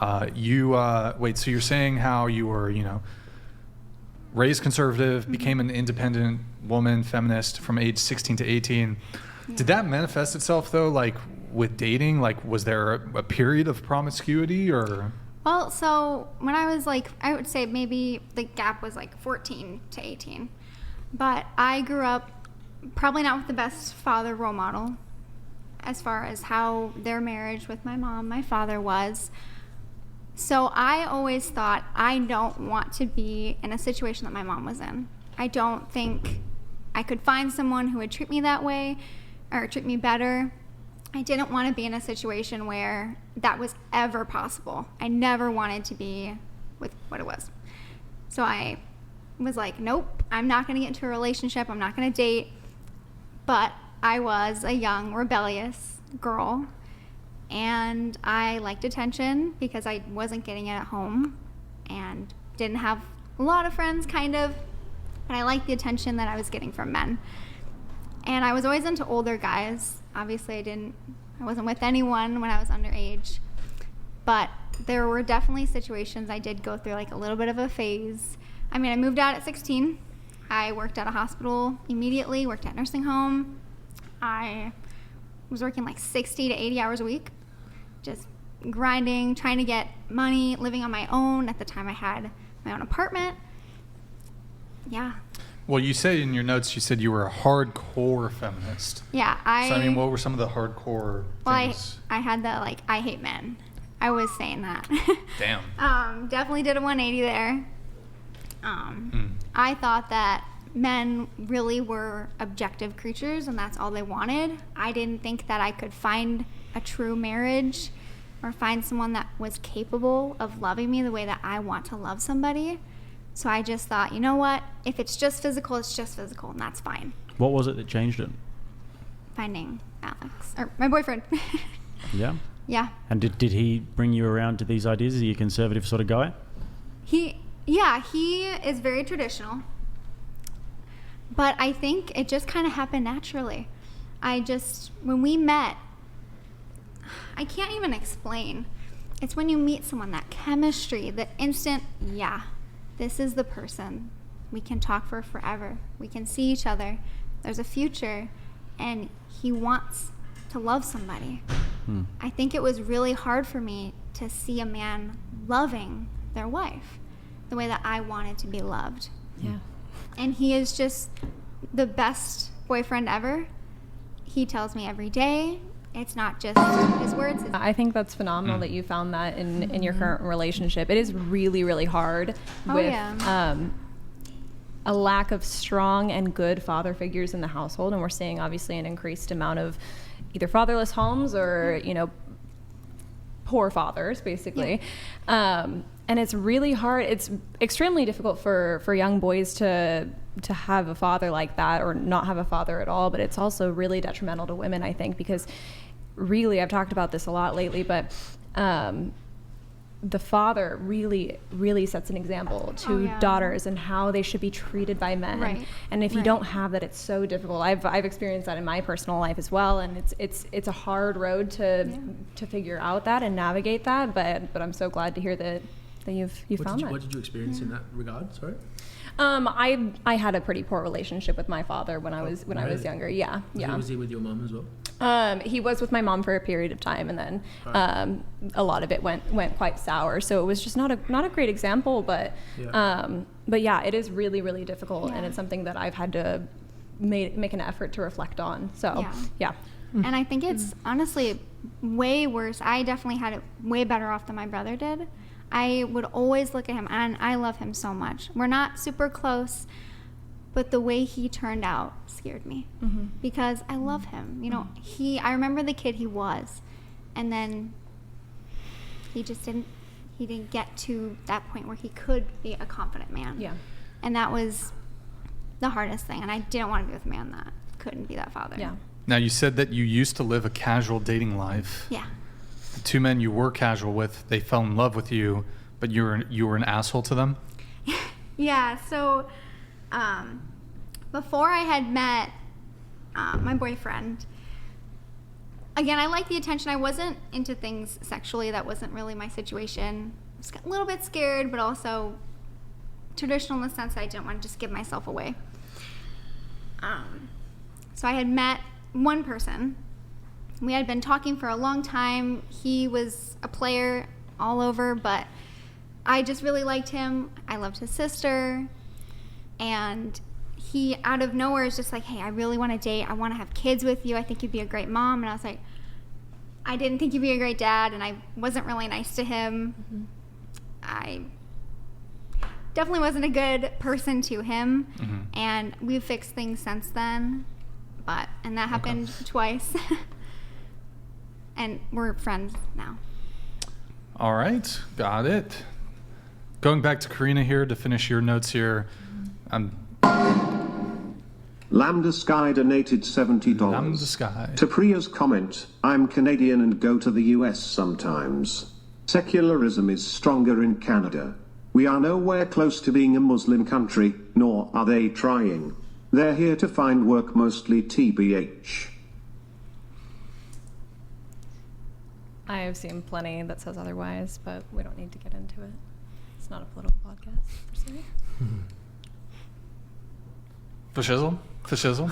So you're saying how you were, raised conservative, became an independent woman, feminist from age 16 to 18. Yeah. Did that manifest itself though, like with dating? Like, was there a period of promiscuity or? Well, so when I was like, I would say maybe the gap was like 14 to 18. But I grew up probably not with the best father role model as far as how their marriage with my father was. So I always thought, I don't want to be in a situation that my mom was in. I don't think I could find someone who would treat me that way or treat me better. I didn't want to be in a situation where that was ever possible. I never wanted to be with what it was. So I was like, nope, I'm not going to get into a relationship. I'm not going to date. But I was a young, rebellious girl. And I liked attention because I wasn't getting it at home and didn't have a lot of friends, kind of. But I liked the attention that I was getting from men. And I was always into older guys. Obviously, I wasn't with anyone when I was underage. But there were definitely situations I did go through, like a little bit of a phase. I mean, I moved out at 16. I worked at a hospital immediately, worked at a nursing home. I was working like 60 to 80 hours a week, just grinding, trying to get money, living on my own. At the time, I had my own apartment. Yeah. Well, you say in your notes, you said you were a hardcore feminist. Yeah, what were some of the hardcore things? I had the, like, I hate men. I was saying that. Damn. Definitely did a 180 there. I thought that men really were objective creatures and that's all they wanted. I didn't think that I could find a true marriage or find someone that was capable of loving me the way that I want to love somebody. So I just thought, you know what? If it's just physical, it's just physical, and that's fine. What was it that changed it? Finding Alex, or my boyfriend. Yeah? Yeah. And did he bring you around to these ideas? Is he a conservative sort of guy? He is very traditional. But I think it just kind of happened naturally. When we met, I can't even explain. It's when you meet someone, that chemistry, the instant, yeah, this is the person. We can talk for forever. We can see each other. There's a future, and he wants to love somebody. I think it was really hard for me to see a man loving their wife the way that I wanted to be loved. Yeah. And he is just the best boyfriend ever. He tells me every day. It's not just his words. I think that's phenomenal that you found that in your current relationship. It is really, really hard with a lack of strong and good father figures in the household. And we're seeing obviously an increased amount of either fatherless homes or, poor fathers, basically. Yeah. And it's really hard. It's extremely difficult for young boys to have a father like that or not have a father at all. But it's also really detrimental to women, I think, because really, I've talked about this a lot lately, but the father really, really sets an example to daughters and how they should be treated by men. Right. And if you don't have that, it's so difficult. I've experienced that in my personal life as well, and it's a hard road to figure out that and navigate that. But I'm so glad to hear that you've found that. What did you experience in that regard? Sorry. I had a pretty poor relationship with my father when I was younger. Yeah. Was he with your mom as well? He was with my mom for a period of time, and then a lot of it went quite sour. So it was just not a great example, but yeah, it is really, really difficult, and it's something that I've had to make an effort to reflect on. So yeah. And I think it's honestly way worse. I definitely had it way better off than my brother did. I would always look at him, and I love him so much. We're not super close, but the way he turned out scared me because I love him. I remember the kid he was, and then he just didn't get to that point where he could be a confident man. Yeah. And that was the hardest thing, and I didn't want to be with a man that couldn't be that father. Yeah. Now, you said that you used to live a casual dating life. Yeah. The two men you were casual with, they fell in love with you, but you were an asshole to them? Yeah, so before I had met my boyfriend, again, I like the attention. I wasn't into things sexually. That wasn't really my situation. I was a little bit scared, but also traditional in the sense that I didn't want to just give myself away. So I had met one person. We had been talking for a long time. He was a player all over, but I just really liked him. I loved his sister. And he, out of nowhere, is just like, hey, I really want to date. I want to have kids with you. I think you'd be a great mom. And I was like, I didn't think you'd be a great dad, and I wasn't really nice to him. Mm-hmm. I definitely wasn't a good person to him. Mm-hmm. And we've fixed things since then. And that happened twice. And we're friends now. All right, got it. Going back to Karina here to finish your notes here. Lambda Sky donated $70. Lambda Sky. To Priya's comment, I'm Canadian and go to the US sometimes. Secularism is stronger in Canada. We are nowhere close to being a Muslim country, nor are they trying. They're here to find work, mostly TBH. I have seen plenty that says otherwise, but we don't need to get into it. It's not a political podcast, per se. For shizzle?